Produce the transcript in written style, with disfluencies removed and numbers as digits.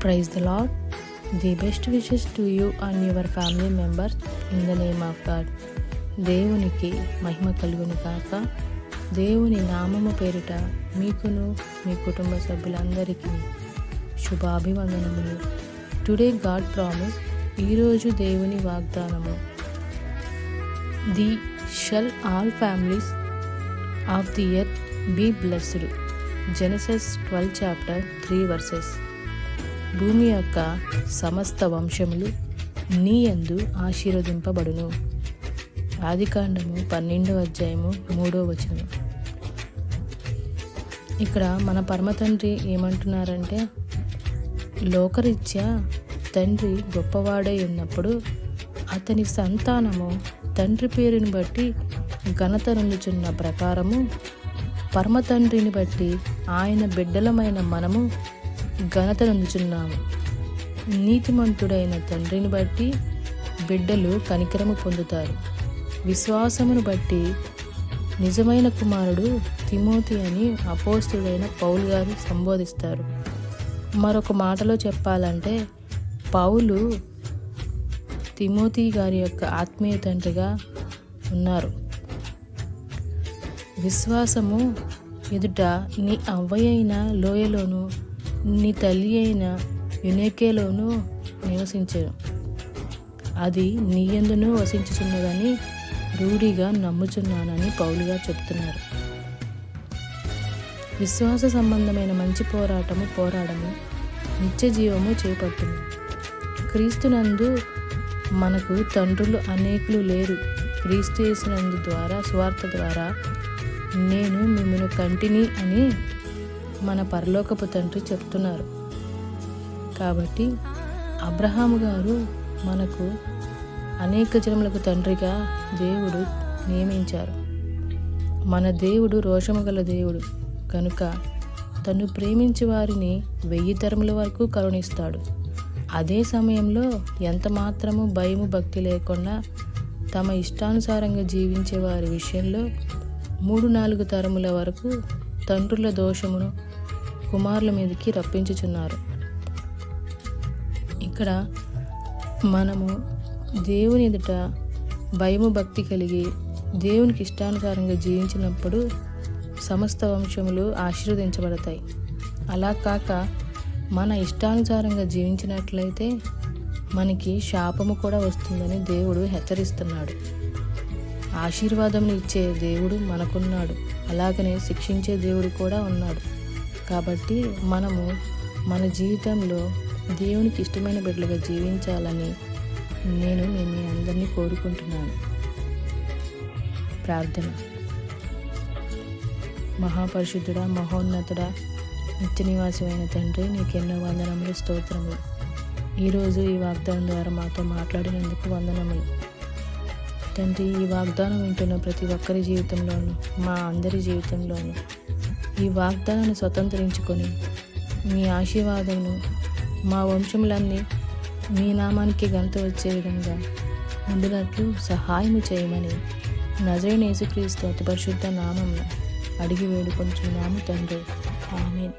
Praise the Lord. The best wishes to you and your family members in the name of God. దేవునికి మహిమ కలుగును కాక. దేవుని నామము పేరిట మీకును మీ కుటుంబ సభ్యులందరికీ శుభాభివందనములు. టుడే గాడ్ ప్రామిస్, ఈరోజు దేవుని వాగ్దానము. Thee shall all families of the earth be blessed. Genesis 12 chapter 3 verses. భూమి యొక్క సమస్త వంశములు నీ యందు ఆశీర్వదింపబడును. ఆదికాండము 12వ అధ్యాయము 3వ వచనం. ఇక్కడ మన పరమ తండ్రి ఏమంటున్నారంటే, లోకరీత్యా తండ్రి గొప్పవాడై ఉన్నప్పుడు అతని సంతానము తండ్రి పేరుని బట్టి ఘనత నొందుచున్న ప్రకారము పరమ తండ్రిని బట్టి ఆయన బిడ్డలమైన మనము ఘనత నొందుచున్నాము. నీతిమంతుడైన తండ్రిని బట్టి బిడ్డలు కనికరము పొందుతారు. విశ్వాసమును బట్టి నిజమైన కుమారుడు తిమోతి అని అపోస్తుడైన పౌలు గారు సంబోధిస్తారు. మరొక మాటలో చెప్పాలంటే, పౌలు తిమోతి గారి యొక్క ఆత్మీయ తండ్రిగా ఉన్నారు. విశ్వాసము ఎదుట నీ అవ్వయైన లోయలోను నీ తల్లి అయిన యునేకేలోనూ నివసించను. అది నీ యందును వసించుచున్నదని రూఢిగా నమ్ముచున్నానని పౌలుగా చెప్తున్నారు. విశ్వాస సంబంధమైన మంచి పోరాడము నిత్య జీవము చేపట్టును. క్రీస్తునందు మనకు తండ్రులు అనేకులు లేరు. క్రీస్తు యేసునందు ద్వారా సువార్త ద్వారా నేను మిమ్మల్ని కంటిని అని మన పరలోకపు తండ్రి చెప్తున్నారు. కాబట్టి అబ్రహాము గారు మనకు అనేక జనములకు తండ్రిగా దేవుడు నియమించారు. మన దేవుడు రోషము గల దేవుడు కనుక తను ప్రేమించే వారిని 1000 తరముల వరకు కరుణిస్తాడు. అదే సమయంలో ఎంత మాత్రము భయము భక్తి లేకుండా తమ ఇష్టానుసారంగా జీవించే వారి విషయంలో 3-4 తరముల వరకు తండ్రుల దోషమును కుమారుల మీదకి రప్పించుచున్నారు. ఇక్కడ మనము దేవుని ఎదుట భయము భక్తి కలిగి దేవునికి ఇష్టానుసారంగా జీవించినప్పుడు సమస్త వంశములు ఆశీర్వదించబడతాయి. అలా కాక మన ఇష్టానుసారంగా జీవించినట్లయితే మనకి శాపము కూడా వస్తుందని దేవుడు హెచ్చరిస్తున్నాడు. ఆశీర్వాదమును ఇచ్చే దేవుడు మనకున్నాడు, అలాగనే శిక్షించే దేవుడు కూడా ఉన్నాడు. కాబట్టి మనము మన జీవితంలో దేవునికి ఇష్టమైన బిడ్డలుగా జీవించాలని నేను మీ అందరినీ కోరుకుంటున్నాను. ప్రార్థన. మహాపరిశుద్ధుడా, మహోన్నతుడా, నిత్య నివాసమైన తండ్రి, నీకెన్నో వందనములు, స్తోత్రములు. ఈరోజు ఈ వాగ్దానం ద్వారా మాతో మాట్లాడినందుకు వందనములు తండ్రి. ఈ వాగ్దానం వింటున్న ప్రతి ఒక్కరి జీవితంలోనూ, మా అందరి జీవితంలోనూ ఈ వాగ్దానాన్ని స్వతంత్రించుకొని మీ ఆశీర్వాదమును మా వంశములన్నీ మీ నామానికి ఘనత వచ్చే విధంగా ఉండినట్లు సహాయము చేయమని నజరేయుడైన యేసుక్రీస్తు అతి పరిశుద్ధ నామమున అడిగి వేడుకొంచున్నాము తండ్రి. ఆమేన్.